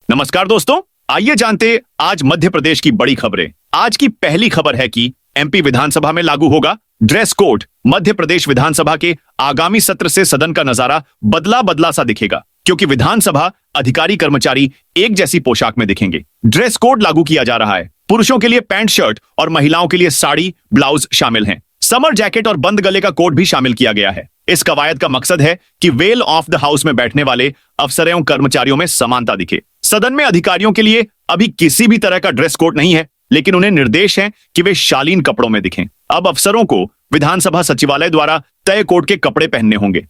नमस्कार दोस्तों, आइए जानते आज मध्य प्रदेश की बड़ी खबरें। आज की पहली खबर है कि एमपी विधानसभा में लागू होगा ड्रेस कोड। मध्य प्रदेश विधानसभा के आगामी सत्र से सदन का नजारा बदला बदला सा दिखेगा, क्योंकि विधानसभा अधिकारी कर्मचारी एक जैसी पोशाक में दिखेंगे। ड्रेस कोड लागू किया जा रहा है। पुरुषों के लिए पैंट शर्ट और महिलाओं के लिए साड़ी ब्लाउज शामिल हैं। समर जैकेट और बंद गले का कोट भी शामिल किया गया है। इस कवायद का मकसद है कि वेल ऑफ द हाउस में बैठने वाले अफसरों एवं कर्मचारियों में समानता दिखे। सदन में अधिकारियों के लिए अभी किसी भी तरह का ड्रेस कोड नहीं है, लेकिन उन्हें निर्देश है कि वे शालीन कपड़ों में दिखें। अब अफसरों को विधानसभा सचिवालय द्वारा तय कोड के कपड़े पहनने होंगे।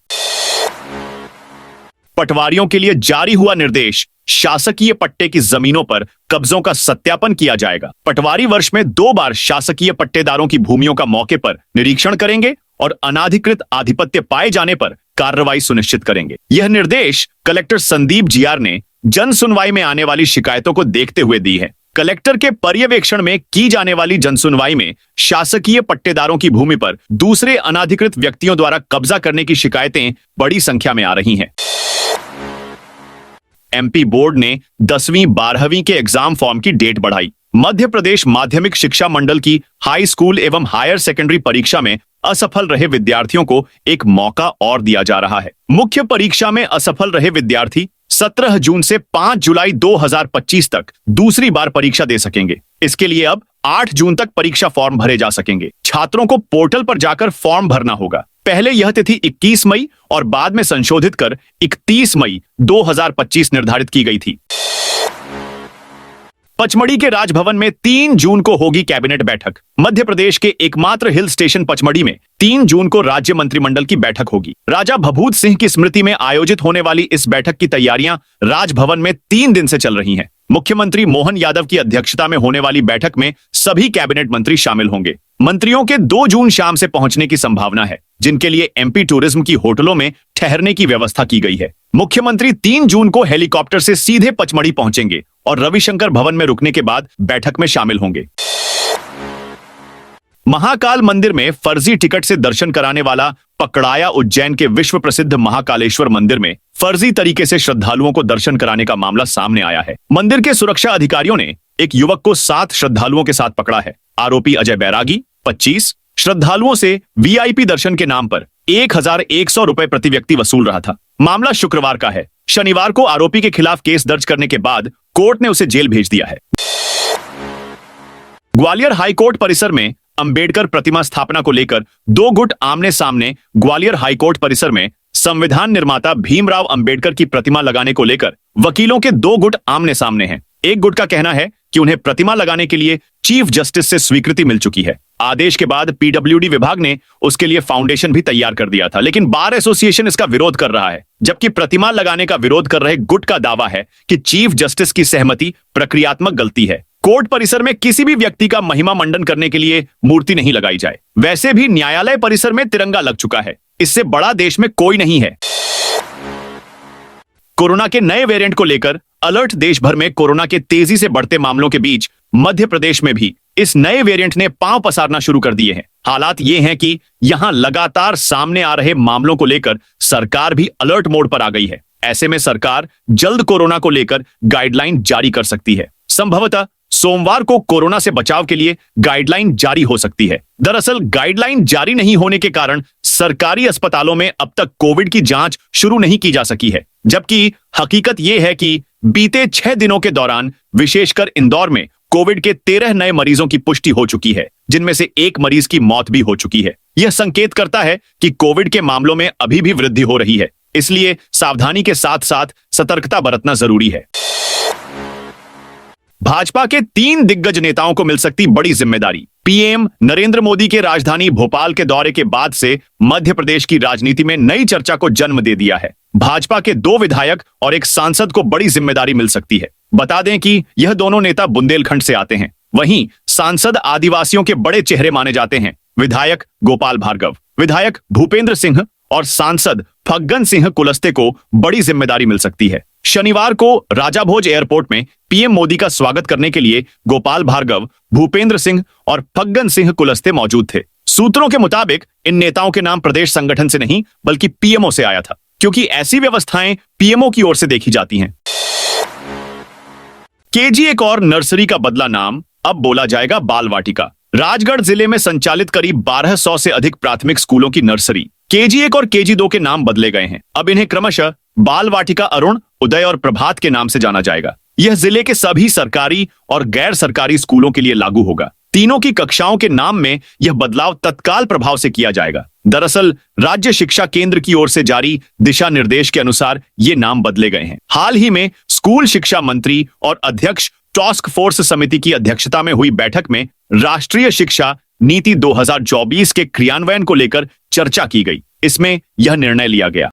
पटवारियों के लिए जारी हुआ निर्देश, शासकीय पट्टे की जमीनों पर कब्जों का सत्यापन किया जाएगा। पटवारी वर्ष में 2 बार शासकीय पट्टेदारों की भूमियों का मौके पर निरीक्षण करेंगे और अनाधिकृत आधिपत्य पाए जाने पर कार्रवाई सुनिश्चित करेंगे। यह निर्देश कलेक्टर संदीप जीआर ने जन सुनवाई में आने वाली शिकायतों को देखते हुए दी है। कलेक्टर के पर्यवेक्षण में की जाने वाली जनसुनवाई में शासकीय पट्टेदारों की भूमि पर दूसरे अनाधिकृत व्यक्तियों द्वारा कब्जा करने की शिकायतें बड़ी संख्या में आ रही हैं। एमपी बोर्ड ने 10वीं 12वीं के एग्जाम फॉर्म की डेट बढ़ाई। मध्य प्रदेश माध्यमिक शिक्षा मंडल की हाई स्कूल एवं हायर सेकेंडरी परीक्षा में असफल रहे विद्यार्थियों को एक मौका और दिया जा रहा है। मुख्य परीक्षा में असफल रहे विद्यार्थी 17 जून से 5 जुलाई 2025 तक दूसरी बार परीक्षा दे सकेंगे। इसके लिए अब 8 जून तक परीक्षा फॉर्म भरे जा सकेंगे। छात्रों को पोर्टल पर जाकर फॉर्म भरना होगा। पहले यह तिथि 21 मई और बाद में संशोधित कर 31 मई 2025 निर्धारित की गई थी। पचमढ़ी के राजभवन में 3 जून को होगी कैबिनेट बैठक। मध्य प्रदेश के एकमात्र हिल स्टेशन पचमढ़ी में 3 जून को राज्य मंत्रिमंडल की बैठक होगी। राजा भभूत सिंह की स्मृति में आयोजित होने वाली इस बैठक की तैयारियां राजभवन में 3 दिन से चल रही हैं। मुख्यमंत्री मोहन यादव की अध्यक्षता में होने वाली बैठक में सभी कैबिनेट मंत्री शामिल होंगे। मंत्रियों के 2 जून शाम से पहुंचने की संभावना है, जिनके लिए एमपी टूरिज्म की होटलों में ठहरने की व्यवस्था की गई है। मुख्यमंत्री 3 जून को हेलीकॉप्टर से सीधे पचमढ़ी पहुंचेंगे और रविशंकर भवन में रुकने के बाद बैठक में शामिल होंगे। महाकाल मंदिर में फर्जी टिकट से दर्शन कराने वाला पकड़ाया। उज्जैन के विश्व प्रसिद्ध महाकालेश्वर मंदिर में फर्जी तरीके से श्रद्धालुओं को दर्शन कराने का मामला सामने आया है। मंदिर के सुरक्षा अधिकारियों ने एक युवक को 7 श्रद्धालुओं के साथ पकड़ा है। आरोपी अजय बैरागी 25 श्रद्धालुओं से वीआईपी दर्शन के नाम पर 1100 रुपए प्रति व्यक्ति वसूल रहा था। मामला शुक्रवार का है। शनिवार को आरोपी के खिलाफ केस दर्ज करने के बाद कोर्ट ने उसे जेल भेज दिया है। ग्वालियर हाईकोर्ट परिसर में अंबेडकर प्रतिमा स्थापना को लेकर 2 गुट आमने सामने। ग्वालियर हाईकोर्ट परिसर में संविधान निर्माता भीमराव अंबेडकर की प्रतिमा लगाने को लेकर वकीलों के 2 गुट आमने सामने हैं। एक गुट का कहना है कि उन्हें प्रतिमा लगाने के लिए चीफ जस्टिस से स्वीकृति मिल चुकी है। आदेश के बाद पीडब्ल्यूडी विभाग ने उसके लिए फाउंडेशन भी तैयार कर दिया था, लेकिन बार एसोसिएशन इसका विरोध कर रहा है। जबकि प्रतिमा लगाने का विरोध कर रहे गुट का दावा है कि चीफ जस्टिस की सहमति प्रक्रियात्मक गलती है। कोर्ट परिसर में किसी भी व्यक्ति का महिमा मंडन करने के लिए मूर्ति नहीं लगाई जाए। वैसे भी न्यायालय परिसर में तिरंगा लग चुका है। इससे बड़ा देश में कोई नहीं है। कोरोना के नए वेरिएंट को लेकर अलर्ट। देश भर में कोरोना के तेजी से बढ़ते मामलों के बीच मध्य प्रदेश में भी इस नए वेरिएंट ने पांव पसारना शुरू कर दिए हैं। हालात ये हैं कि यहां लगातार सामने आ रहे मामलों को लेकर सरकार भी अलर्ट मोड पर आ गई है। ऐसे में सरकार जल्द कोरोना को लेकर गाइडलाइन जारी कर सकती है। संभवतः सोमवार को कोरोना से बचाव के लिए गाइडलाइन जारी हो सकती है। दरअसल गाइडलाइन जारी नहीं होने के कारण सरकारी अस्पतालों में अब तक कोविड की जांच शुरू नहीं की जा सकी है। जबकि हकीकत यह है कि बीते 6 दिनों के दौरान विशेषकर इंदौर में कोविड के 13 नए मरीजों की पुष्टि हो चुकी है, जिनमें से 1 मरीज की मौत भी हो चुकी है। यह संकेत करता है कि कोविड के मामलों में अभी भी वृद्धि हो रही है। इसलिए सावधानी के साथ साथ सतर्कता बरतना जरूरी है। भाजपा के 3 दिग्गज नेताओं को मिल सकती बड़ी जिम्मेदारी। पीएम नरेंद्र मोदी के राजधानी भोपाल के दौरे के बाद से मध्य प्रदेश की राजनीति में नई चर्चा को जन्म दे दिया है। भाजपा के 2 विधायक और 1 सांसद को बड़ी जिम्मेदारी मिल सकती है। बता दें कि यह दोनों नेता बुंदेलखंड से आते हैं। वहीं सांसद आदिवासियों के बड़े चेहरे माने जाते हैं। विधायक गोपाल भार्गव, विधायक भूपेंद्र सिंह और सांसद फग्गन सिंह कुलस्ते को बड़ी जिम्मेदारी मिल सकती है। शनिवार को राजाभोज एयरपोर्ट में पीएम मोदी का स्वागत करने के लिए गोपाल भार्गव, भूपेंद्र सिंह और फग्गन सिंह कुलस्ते मौजूद थे। सूत्रों के मुताबिक इन नेताओं के नाम प्रदेश संगठन से नहीं बल्कि पीएमओ से आया था, क्योंकि ऐसी व्यवस्थाएं पीएमओ की ओर से देखी जाती हैं। केजी एक और नर्सरी का बदला नाम, अब बोला जाएगा बाल वाटिका। राजगढ़ जिले में संचालित करीब 1200 से अधिक प्राथमिक स्कूलों की नर्सरी केजी 1 और केजी 2 के नाम बदले गए हैं। अब इन्हें क्रमशः बाल वाटिका अरुण, उदय और प्रभात के नाम से जाना जाएगा। यह जिले के सभी सरकारी और गैर सरकारी स्कूलों के लिए लागू होगा। तीनों की कक्षाओं के नाम में यह बदलाव तत्काल प्रभाव से किया जाएगा। दरअसल राज्य शिक्षा केंद्र की ओर से जारी दिशा निर्देश के अनुसार ये नाम बदले गए हैं। हाल ही में स्कूल शिक्षा मंत्री और अध्यक्ष टास्क फोर्स समिति की अध्यक्षता में हुई बैठक में राष्ट्रीय शिक्षा नीति 2024 के क्रियान्वयन को लेकर चर्चा की गई। इसमें यह निर्णय लिया गया।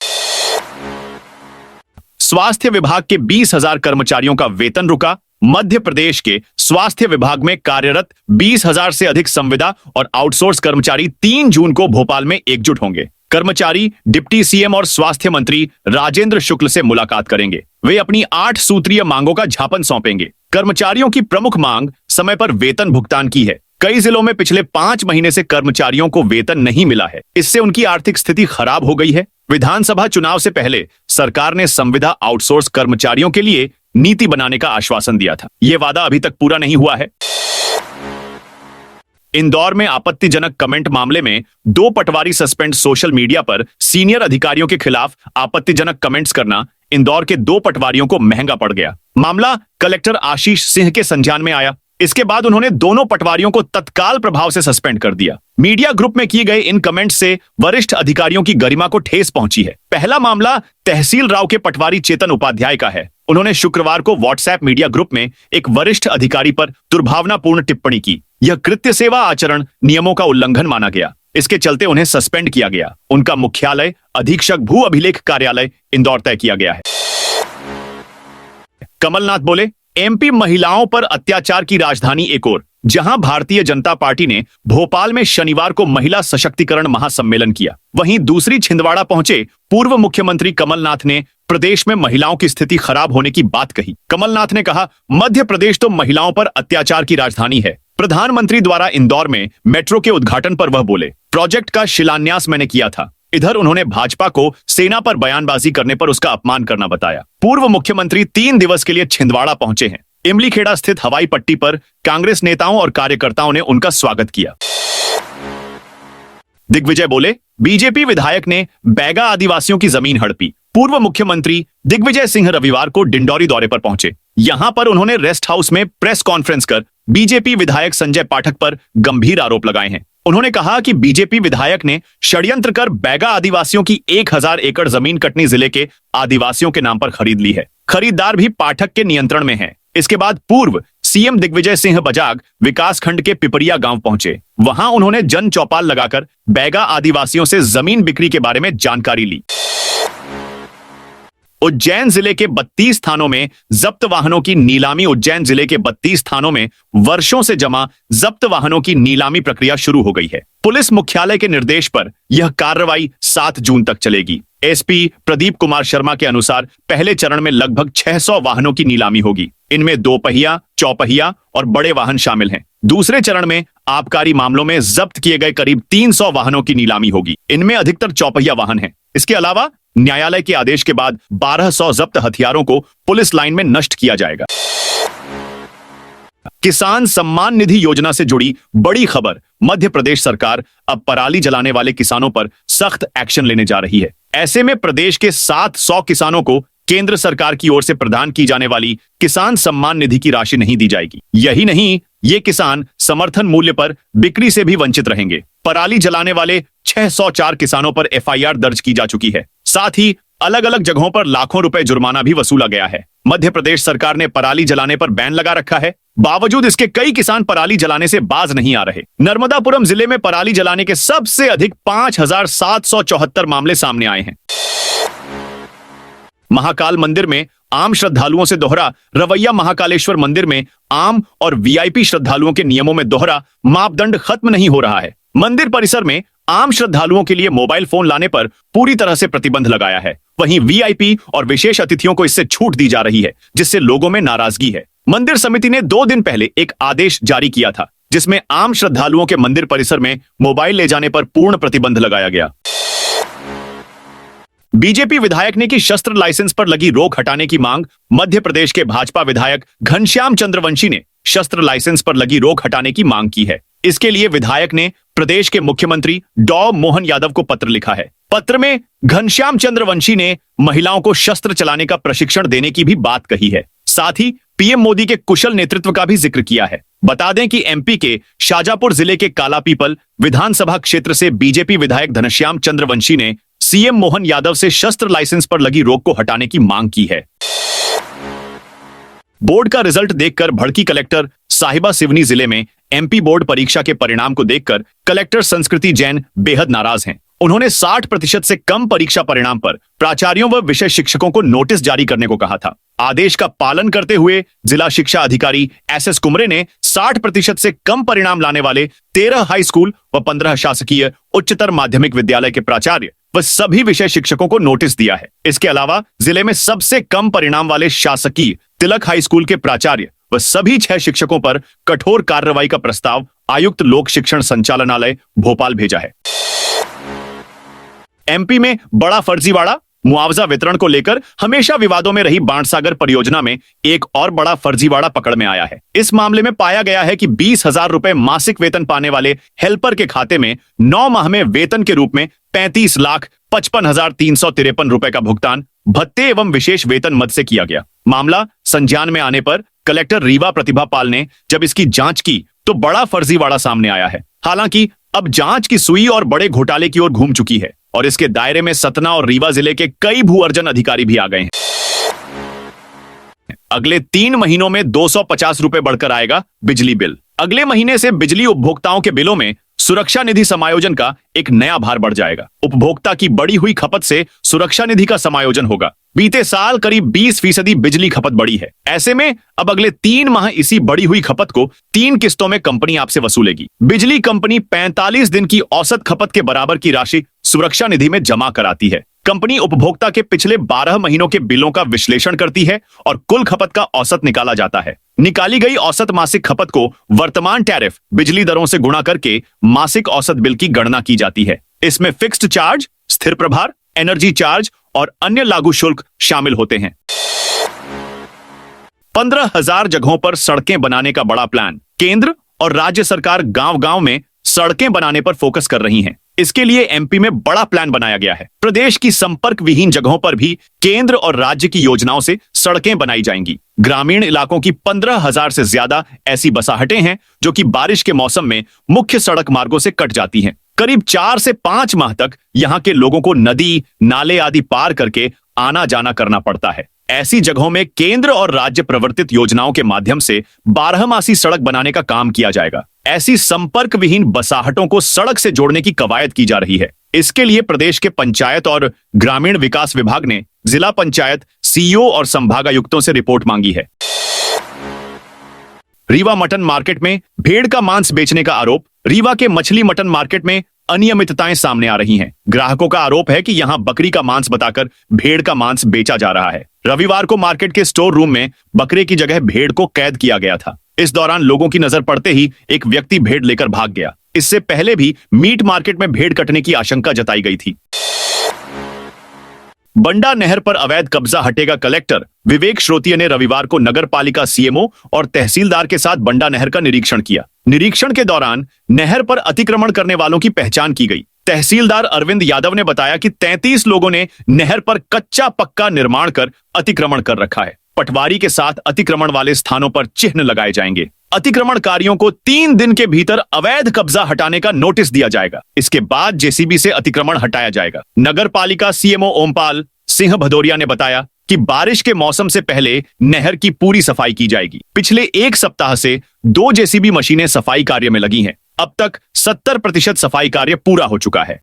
स्वास्थ्य विभाग के 20,000 कर्मचारियों का वेतन रुका। मध्य प्रदेश के स्वास्थ्य विभाग में कार्यरत 20,000 से अधिक संविदा और आउटसोर्स कर्मचारी 3 जून को भोपाल में एकजुट होंगे। कर्मचारी डिप्टी सीएम और स्वास्थ्य मंत्री राजेंद्र शुक्ल से मुलाकात करेंगे। वे अपनी 8 सूत्रीय मांगों का ज्ञापन सौंपेंगे। कर्मचारियों की प्रमुख मांग समय पर वेतन भुगतान की है। कई जिलों में पिछले 5 महीने से कर्मचारियों को वेतन नहीं मिला है। इससे उनकी आर्थिक स्थिति खराब हो गई है। विधानसभा चुनाव से पहले सरकार ने संविदा आउटसोर्स कर्मचारियों के लिए नीति बनाने का आश्वासन दिया था। यह वादा अभी तक पूरा नहीं हुआ है। इंदौर में आपत्तिजनक कमेंट मामले में 2 पटवारी सस्पेंड। सोशल मीडिया पर सीनियर अधिकारियों के खिलाफ आपत्तिजनक कमेंट्स करना इंदौर के 2 पटवारियों को महंगा पड़ गया। मामला कलेक्टर आशीष सिंह के संज्ञान में आया। इसके बाद उन्होंने दोनों पटवारियों को तत्काल प्रभाव से सस्पेंड कर दिया। मीडिया ग्रुप में किए गए इन कमेंट्स से वरिष्ठ अधिकारियों की गरिमा को ठेस पहुंची है। पहला मामला तहसील राव के पटवारी चेतन उपाध्याय का है। उन्होंने शुक्रवार को व्हाट्सएप मीडिया ग्रुप में एक वरिष्ठ अधिकारी पर दुर्भावनापूर्ण टिप्पणी की। यह कृत्य सेवा आचरण नियमों का उल्लंघन माना गया। इसके चलते उन्हें सस्पेंड किया गया। उनका मुख्यालय अधीक्षक भू अभिलेख कार्यालय इंदौर तय किया गया है। कमलनाथ बोले, एमपी महिलाओं पर अत्याचार की राजधानी एक और। जहां भारतीय जनता पार्टी ने भोपाल में शनिवार को महिला सशक्तिकरण महासम्मेलन किया, वहीं दूसरी छिंदवाड़ा पहुंचे पूर्व मुख्यमंत्री कमलनाथ ने प्रदेश में महिलाओं की स्थिति खराब होने की बात कही। कमलनाथ ने कहा, मध्य प्रदेश तो महिलाओं पर अत्याचार की राजधानी है। प्रधानमंत्री द्वारा इंदौर में मेट्रो के उद्घाटन पर वह बोले, प्रोजेक्ट का शिलान्यास मैंने किया था। इधर उन्होंने भाजपा को सेना पर बयानबाजी करने पर उसका अपमान करना बताया। पूर्व मुख्यमंत्री 3 दिवस के लिए छिंदवाड़ा पहुंचे हैं। इमलीखेड़ा स्थित हवाई पट्टी पर कांग्रेस नेताओं और कार्यकर्ताओं ने उनका स्वागत किया। दिग्विजय बोले, बीजेपी विधायक ने बैगा आदिवासियों की जमीन हड़पी। पूर्व मुख्यमंत्री दिग्विजय सिंह रविवार को डिंडौरी दौरे पर पहुंचे। यहां पर उन्होंने रेस्ट हाउस में प्रेस कॉन्फ्रेंस कर बीजेपी विधायक संजय पाठक पर गंभीर आरोप लगाए हैं। उन्होंने कहा कि बीजेपी विधायक ने षड्यंत्र कर बैगा आदिवासियों की 1000 एकड़ जमीन कटनी जिले के आदिवासियों के नाम पर खरीद ली है। खरीदार भी पाठक के नियंत्रण में है। इसके बाद पूर्व सीएम दिग्विजय सिंह बजाग विकासखंड के पिपरिया गांव पहुंचे। वहां उन्होंने जन चौपाल लगाकर बैगा आदिवासियों से जमीन बिक्री के बारे में जानकारी ली। उज्जैन जिले के 32 थानों में जब्त वाहनों की नीलामी। उज्जैन जिले के 32 थानों में वर्षों से जमा जब्त वाहनों की नीलामी प्रक्रिया शुरू हो गई है। पुलिस मुख्यालय के निर्देश पर यह कार्रवाई 7 जून तक चलेगी। एसपी प्रदीप कुमार शर्मा के अनुसार पहले चरण में लगभग 600 वाहनों की नीलामी होगी। इनमें 2 पहिया, चौपहिया और बड़े वाहन शामिल हैं। दूसरे चरण में आबकारी मामलों में जब्त किए गए करीब 300 वाहनों की नीलामी होगी। इनमें अधिकतर चौपहिया वाहन हैं। इसके अलावा न्यायालय के आदेश के बाद 1200 जब्त हथियारों को पुलिस लाइन में नष्ट किया जाएगा। किसान सम्मान निधि योजना से जुड़ी बड़ी खबर। मध्य प्रदेश सरकार अब पराली जलाने वाले किसानों पर सख्त एक्शन लेने जा रही है। ऐसे में प्रदेश के 700 किसानों को केंद्र सरकार की ओर से प्रदान की जाने वाली किसान सम्मान निधि की राशि नहीं दी जाएगी। यही नहीं, ये किसान समर्थन मूल्य पर बिक्री से भी वंचित रहेंगे। पराली जलाने वाले 604 किसानों पर एफआईआर दर्ज की जा चुकी है। साथ ही अलग अलग जगहों पर लाखों रुपए जुर्माना भी वसूला गया है। मध्य प्रदेश सरकार ने पराली जलाने पर बैन लगा रखा है। बावजूद इसके कई किसान पराली जलाने से बाज नहीं आ रहे। नर्मदापुरम जिले में पराली जलाने के सबसे अधिक 5774 मामले सामने आए हैं। महाकाल मंदिर में आम श्रद्धालुओं से दोहरा रवैया। महाकालेश्वर मंदिर में आम और वीआईपी श्रद्धालुओं के नियमों में दोहरा मापदंड खत्म नहीं हो रहा है। मंदिर परिसर में आम श्रद्धालुओं के लिए मोबाइल फोन लाने पर पूरी तरह से प्रतिबंध लगाया है। वहीं वीआईपी और विशेष अतिथियों को इससे छूट दी जा रही है, जिससे लोगों में नाराजगी है। मंदिर समिति ने 2 दिन पहले एक आदेश जारी किया था, जिसमें आम श्रद्धालुओं के मंदिर परिसर में मोबाइल ले जाने पर पूर्ण प्रतिबंध लगाया गया। बीजेपी विधायक ने की शस्त्र लाइसेंस पर लगी रोक हटाने की मांग। मध्य प्रदेश के भाजपा विधायक घनश्याम चंद्रवंशी ने शस्त्र लाइसेंस पर लगी रोक हटाने की मांग की है। इसके लिए विधायक ने प्रदेश के मुख्यमंत्री डॉ मोहन यादव को पत्र लिखा है। पत्र में घनश्याम चंद्रवंशी ने महिलाओं को शस्त्र चलाने का प्रशिक्षण देने की भी बात कही है। साथ ही पीएम मोदी के कुशल नेतृत्व का भी जिक्र किया है। बता दें कि एमपी के शाजापुर जिले के कालापीपल विधानसभा क्षेत्र से बीजेपी विधायक घनश्याम चंद्रवंशी ने सीएम मोहन यादव से शस्त्र लाइसेंस पर लगी रोक को हटाने की मांग की है। बोर्ड का रिजल्ट देखकर भड़की कलेक्टर। साहिबा सिवनी जिले में एमपी बोर्ड परीक्षा के परिणाम को देखकर कलेक्टर संस्कृति जैन बेहद नाराज हैं। उन्होंने 60% से कम परीक्षा परिणाम पर प्राचार्यों व विषय शिक्षकों को नोटिस जारी करने को कहा था। आदेश का पालन करते हुए जिला शिक्षा अधिकारी एसएस कुमरे ने 60% से कम परिणाम लाने वाले 13 हाई स्कूल व 15 शासकीय उच्चतर माध्यमिक विद्यालय के प्राचार्य व सभी विषय शिक्षकों को नोटिस दिया है। इसके अलावा जिले में सबसे कम परिणाम वाले शासकीय तिलक हाई स्कूल के प्राचार्य व सभी 6 शिक्षकों पर कठोर कार्रवाई का प्रस्ताव आयुक्त लोक शिक्षण संचालनालय भोपाल भेजा है। एमपी में बड़ा फर्जीवाड़ा। मुआवजा वितरण को लेकर हमेशा विवादों में रही बाणसागर परियोजना में एक और बड़ा फर्जीवाड़ा पकड़ में आया है। इस मामले में पाया गया है कि 20,000 रुपए मासिक वेतन पाने वाले हेल्पर के खाते में 9 माह में वेतन के रूप में 35,55,353 रुपए का भुगतान भत्ते एवं विशेष वेतन मद से किया गया। मामला संज्ञान में आने पर कलेक्टर रीवा प्रतिभा पाल ने जब इसकी जांच की तो बड़ा फर्जीवाड़ा सामने आया है। हालांकि अब जांच की सुई और बड़े घोटाले की ओर घूम चुकी है और इसके दायरे में सतना और रीवा जिले के कई भू अर्जन अधिकारी भी आ गए हैं। अगले 3 महीनों में 250 रुपए बढ़कर आएगा बिजली बिल। अगले महीने से बिजली उपभोक्ताओं के बिलों में सुरक्षा निधि समायोजन का एक नया भार बढ़ जाएगा। उपभोक्ता की बढ़ी हुई खपत से सुरक्षा निधि का समायोजन होगा। बीते साल करीब 20% बिजली खपत बढ़ी है। ऐसे में अब अगले 3 माह इसी बढ़ी हुई खपत को 3 किस्तों में कंपनी आपसे वसूलेगी। बिजली कंपनी 45 दिन की औसत खपत के बराबर की राशि सुरक्षा निधि में जमा कराती है। कंपनी उपभोक्ता के पिछले 12 महीनों के बिलों का विश्लेषण करती है और कुल खपत का औसत निकाला जाता है। निकाली गई औसत मासिक खपत को वर्तमान टैरिफ बिजली दरों से गुणा करके मासिक औसत बिल की गणना की जाती है। इसमें फिक्स्ड चार्ज, स्थिर प्रभार, एनर्जी चार्ज और अन्य लागू शुल्क शामिल होते हैं। 15,000 जगहों पर सड़कें बनाने का बड़ा प्लान। केंद्र और राज्य सरकार गांव-गांव में सड़कें बनाने पर फोकस कर रही हैं। इसके लिए एमपी में बड़ा प्लान बनाया गया है। प्रदेश की संपर्क विहीन जगहों पर भी केंद्र और राज्य की योजनाओं से सड़कें बनाई जाएंगी। ग्रामीण इलाकों की 15,000 से ज्यादा ऐसी बसाहटें हैं जो कि बारिश के मौसम में मुख्य सड़क मार्गों से कट जाती हैं। करीब 4 से 5 माह तक यहां के लोगों को नदी, नाले आदि पार करके आना जाना करना पड़ता है। ऐसी जगहों में केंद्र और राज्य प्रवर्तित योजनाओं के माध्यम से 12मासी सड़क बनाने का काम किया जाएगा। ऐसी संपर्क विहीन बसाहटों को सड़क से जोड़ने की कवायद की जा रही है। इसके लिए प्रदेश के पंचायत और ग्रामीण विकास विभाग ने जिला पंचायत सीईओ और संभागायुक्तों से रिपोर्ट मांगी है। रीवा मटन मार्केट में भेड़ का मांस बेचने का आरोप। रीवा के मछली मटन मार्केट में अनियमितताएं सामने आ रही हैं। ग्राहकों का आरोप है कि यहां बकरी का मांस बताकर भेड़ का मांस बेचा जा रहा है। रविवार को मार्केट के स्टोर रूम में बकरे की जगह भेड़ को कैद किया गया था। इस दौरान लोगों की नजर पड़ते ही एक व्यक्ति भेड़ लेकर भाग गया। इससे पहले भी मीट मार्केट में भेड़ कटने की आशंका जताई गई थी। बंडा नहर पर अवैध कब्जा हटेगा। कलेक्टर विवेक श्रोतिया ने रविवार को नगर पालिका सीएमओ और तहसीलदार के साथ बंडा नहर का निरीक्षण किया। निरीक्षण के दौरान नहर पर अतिक्रमण करने वालों की पहचान की गई। तहसीलदार अरविंद यादव ने बताया कि 33 लोगों ने नहर पर कच्चा पक्का निर्माण कर अतिक्रमण कर रखा है। पटवारी के साथ अतिक्रमण वाले स्थानों पर चिन्ह लगाए जाएंगे। अतिक्रमणकारियों को 3 दिन के भीतर अवैध कब्जा हटाने का नोटिस दिया जाएगा। इसके बाद जेसीबी से अतिक्रमण हटाया जाएगा। नगर पालिका सीएमओ ओमपाल सिंह भदौरिया ने बताया कि बारिश के मौसम से पहले नहर की पूरी सफाई की जाएगी। पिछले 1 सप्ताह से 2 जेसीबी मशीनें सफाई कार्य में लगी हैं। अब तक 70% सफाई कार्य पूरा हो चुका है।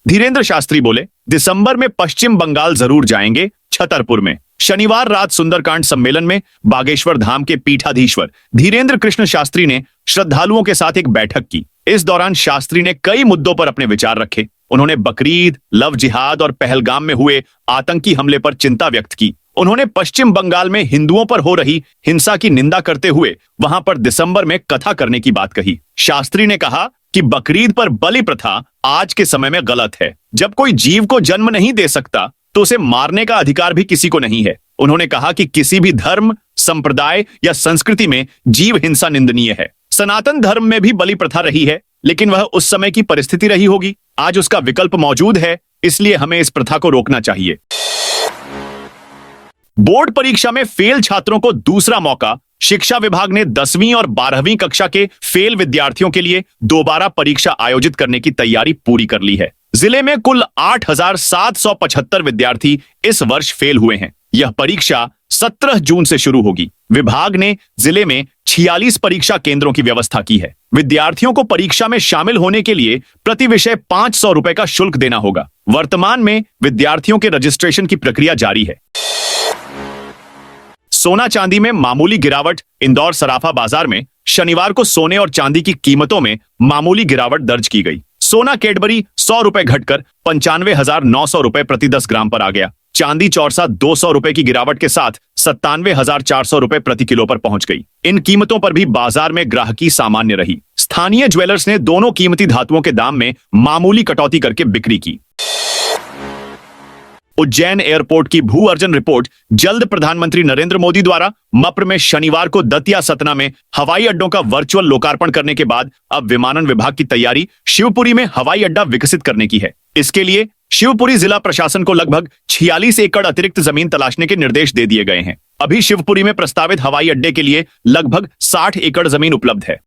धीरेन्द्र शास्त्री बोले, दिसंबर में पश्चिम बंगाल जरूर जाएंगे। छतरपुर में शनिवार रात सुंदरकांड सम्मेलन में बागेश्वर धाम के पीठाधीश्वर धीरेन्द्र कृष्ण शास्त्री ने श्रद्धालुओं के साथ एक बैठक की। इस दौरान शास्त्री ने कई मुद्दों पर अपने विचार रखे। उन्होंने बकरीद, लव जिहाद और पहलगाम में हुए आतंकी हमले पर चिंता व्यक्त की। उन्होंने पश्चिम बंगाल में हिंदुओं पर हो रही हिंसा की निंदा करते हुए वहां पर दिसंबर में कथा करने की बात कही। शास्त्री ने कहा कि बकरीद पर बलि प्रथा आज के समय में गलत है। जब कोई जीव को जन्म नहीं दे सकता तो उसे मारने का अधिकार भी किसी को नहीं है। उन्होंने कहा कि किसी भी धर्म, संप्रदाय या संस्कृति में जीव हिंसा निंदनीय है। सनातन धर्म में भी बलि प्रथा रही है, लेकिन वह उस समय की परिस्थिति रही होगी। आज उसका विकल्प मौजूद है, इसलिए हमें इस प्रथा को रोकना चाहिए। बोर्ड परीक्षा में फेल छात्रों को दूसरा मौका। शिक्षा विभाग ने 10वीं और 12वीं कक्षा के फेल विद्यार्थियों के लिए दोबारा परीक्षा आयोजित करने की तैयारी पूरी कर ली है। जिले में कुल 8,775 विद्यार्थी इस वर्ष फेल हुए हैं। यह परीक्षा 17 जून से शुरू होगी। विभाग ने जिले में 46 परीक्षा केंद्रों की व्यवस्था की है। विद्यार्थियों को परीक्षा में शामिल होने के लिए प्रति विषय 500 रुपए का शुल्क देना होगा। वर्तमान में विद्यार्थियों के रजिस्ट्रेशन की प्रक्रिया जारी है। सोना चांदी में मामूली गिरावट। इंदौर सराफा बाजार में शनिवार को सोने और चांदी की कीमतों में मामूली गिरावट दर्ज की गई। सोना कैडबरी 100 रुपए घटकर 95,900 रुपए प्रति 10 ग्राम पर आ गया। चांदी चौरसा 200 रुपए की गिरावट के साथ 97,400 रुपए प्रति किलो पर पहुंच गई। इन कीमतों पर भी बाजार में ग्राहकी सामान्य रही। स्थानीय ज्वेलर्स ने दोनों कीमती धातुओं के दाम में मामूली कटौती करके बिक्री की। उज्जैन एयरपोर्ट की भू अर्जन रिपोर्ट जल्द। प्रधानमंत्री नरेंद्र मोदी द्वारा मप्र में शनिवार को दतिया, सतना में हवाई अड्डों का वर्चुअल लोकार्पण करने के बाद अब विमानन विभाग की तैयारी शिवपुरी में हवाई अड्डा विकसित करने की है। इसके लिए शिवपुरी जिला प्रशासन को लगभग 46 एकड़ अतिरिक्त जमीन तलाशने के निर्देश दे दिए गए हैं। अभी शिवपुरी में प्रस्तावित हवाई अड्डे के लिए लगभग 60 एकड़ जमीन उपलब्ध है।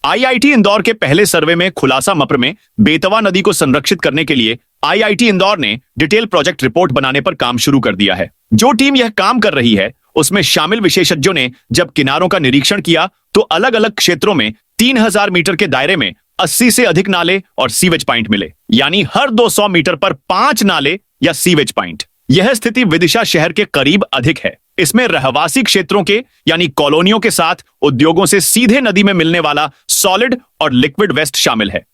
आईआईटी इंदौर के पहले सर्वे में खुलासा। मप्र में बेतवा नदी को संरक्षित करने के लिए आईआईटी इंदौर ने डिटेल प्रोजेक्ट रिपोर्ट बनाने पर काम शुरू कर दिया है। जो टीम यह काम कर रही है उसमें शामिल विशेषज्ञों ने जब किनारों का निरीक्षण किया तो अलग अलग क्षेत्रों में 3000 मीटर के दायरे में 80 से अधिक नाले और सीवेज पॉइंट मिले, यानी हर 200 मीटर पर 5 नाले या सीवेज पॉइंट। यह स्थिति विदिशा शहर के करीब अधिक है। इसमें रहवासी क्षेत्रों के यानी कॉलोनियों के साथ उद्योगों से सीधे नदी में मिलने वाला सॉलिड और लिक्विड वेस्ट शामिल है।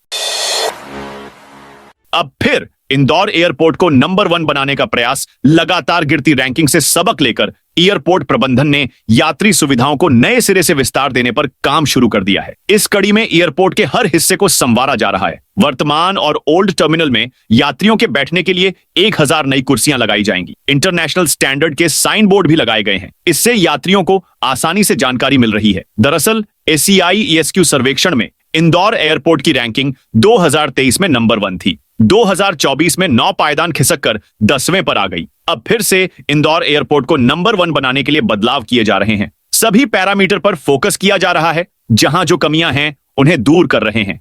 अब फिर इंदौर एयरपोर्ट को नंबर 1 बनाने का प्रयास। लगातार गिरती रैंकिंग से सबक लेकर एयरपोर्ट प्रबंधन ने यात्री सुविधाओं को नए सिरे से विस्तार देने पर काम शुरू कर दिया है। इस कड़ी में एयरपोर्ट के हर हिस्से को संवारा जा रहा है। वर्तमान और ओल्ड टर्मिनल में यात्रियों के बैठने के लिए 1000 नई कुर्सियां लगाई जाएंगी। इंटरनेशनल स्टैंडर्ड के साइन बोर्ड भी लगाए गए हैं। इससे यात्रियों को आसानी से जानकारी मिल रही है। दरअसल ACI ESQ सर्वेक्षण में इंदौर एयरपोर्ट की रैंकिंग 2023 में नंबर 1 थी। 2024 में 9 पायदान खिसक कर 10वें पर आ गई। अब फिर से इंदौर एयरपोर्ट को नंबर 1 बनाने के लिए बदलाव किए जा रहे हैं। सभी पैरामीटर पर फोकस किया जा रहा है। जहां जो कमियां हैं उन्हें दूर कर रहे हैं।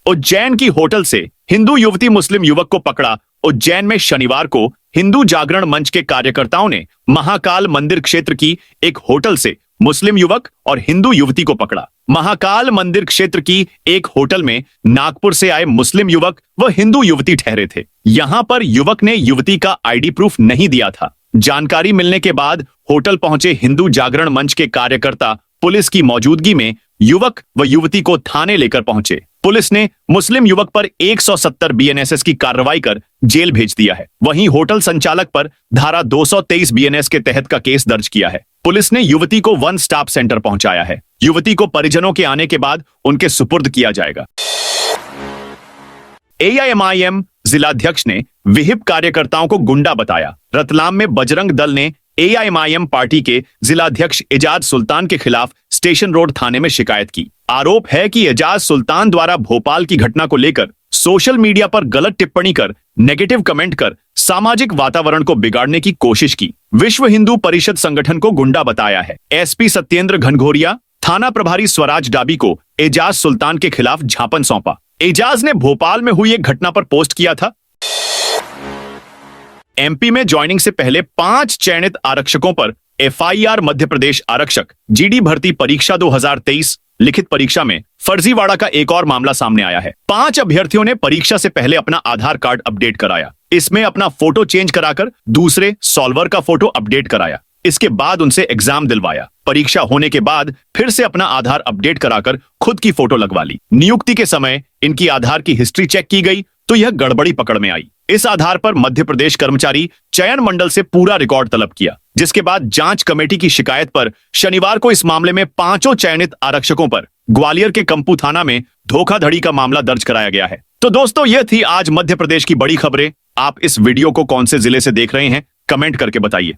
उज्जैन की होटल से हिंदू युवती मुस्लिम युवक को पकड़ा। उज्जैन में शनिवार को हिंदू जागरण मंच के कार्यकर्ताओं ने महाकाल मंदिर क्षेत्र की एक होटल से मुस्लिम युवक और हिंदू युवती को पकड़ा। महाकाल मंदिर क्षेत्र की एक होटल में नागपुर से आए मुस्लिम युवक व हिंदू युवती ठहरे थे। यहां पर युवक ने युवती का आईडी प्रूफ नहीं दिया था। जानकारी मिलने के बाद होटल पहुंचे हिंदू जागरण मंच के कार्यकर्ता पुलिस की मौजूदगी में युवक व युवती को थाने लेकर पहुंचे। पुलिस ने मुस्लिम युवक पर 170 BNSS की कार्रवाई कर जेल भेज दिया है। वहीं होटल संचालक पर धारा 223 BNS के तहत का केस दर्ज किया है। पुलिस ने युवती को 1 स्टॉप सेंटर पहुंचाया है। युवती को परिजनों के आने के बाद उनके सुपुर्द किया जाएगा। AIMIM जिलाध्यक्ष ने विहिप कार्यकर्ताओं को गुंडा बताया। रतलाम में बजरंग दल ने AIMIM पार्टी के जिलाध्यक्ष एजाज सुल्तान के खिलाफ स्टेशन रोड थाने में शिकायत की। आरोप है कि एजाज सुल्तान द्वारा भोपाल की घटना को लेकर सोशल मीडिया पर गलत टिप्पणी कर, नेगेटिव कमेंट कर सामाजिक वातावरण को बिगाड़ने की कोशिश की। विश्व हिंदू परिषद संगठन को गुंडा बताया है। SP सत्येंद्र घनघोरिया, थाना प्रभारी स्वराज डाबी को एजाज सुल्तान के खिलाफ झापन सौंपा। एजाज ने भोपाल में हुई एक घटना पर पोस्ट किया था। MP में ज्वाइनिंग से पहले 5 चयनित आरक्षकों पर FIR। मध्य प्रदेश आरक्षक GD भर्ती परीक्षा 2023 लिखित परीक्षा में फर्जीवाड़ा का एक और मामला सामने आया है। 5 अभ्यर्थियों ने परीक्षा से पहले अपना आधार कार्ड अपडेट कराया। इसमें अपना फोटो चेंज कराकर दूसरे सॉल्वर का फोटो अपडेट कराया। इसके बाद उनसे एग्जाम दिलवाया। परीक्षा होने के बाद फिर से अपना आधार अपडेट कराकर खुद की फोटो लगवा ली। नियुक्ति के समय इनकी आधार की हिस्ट्री चेक की गई तो यह गड़बड़ी पकड़ में आई। इस आधार पर मध्य प्रदेश कर्मचारी चयन मंडल से पूरा रिकॉर्ड तलब किया, जिसके बाद जांच कमेटी की शिकायत पर शनिवार को इस मामले में 5 चयनित आरक्षकों पर ग्वालियर के कंपू थाना में धोखाधड़ी का मामला दर्ज कराया गया है। तो दोस्तों, यह थी आज मध्य प्रदेश की बड़ी खबरें। आप इस वीडियो को कौन से जिले से देख रहे हैं, कमेंट करके बताइए।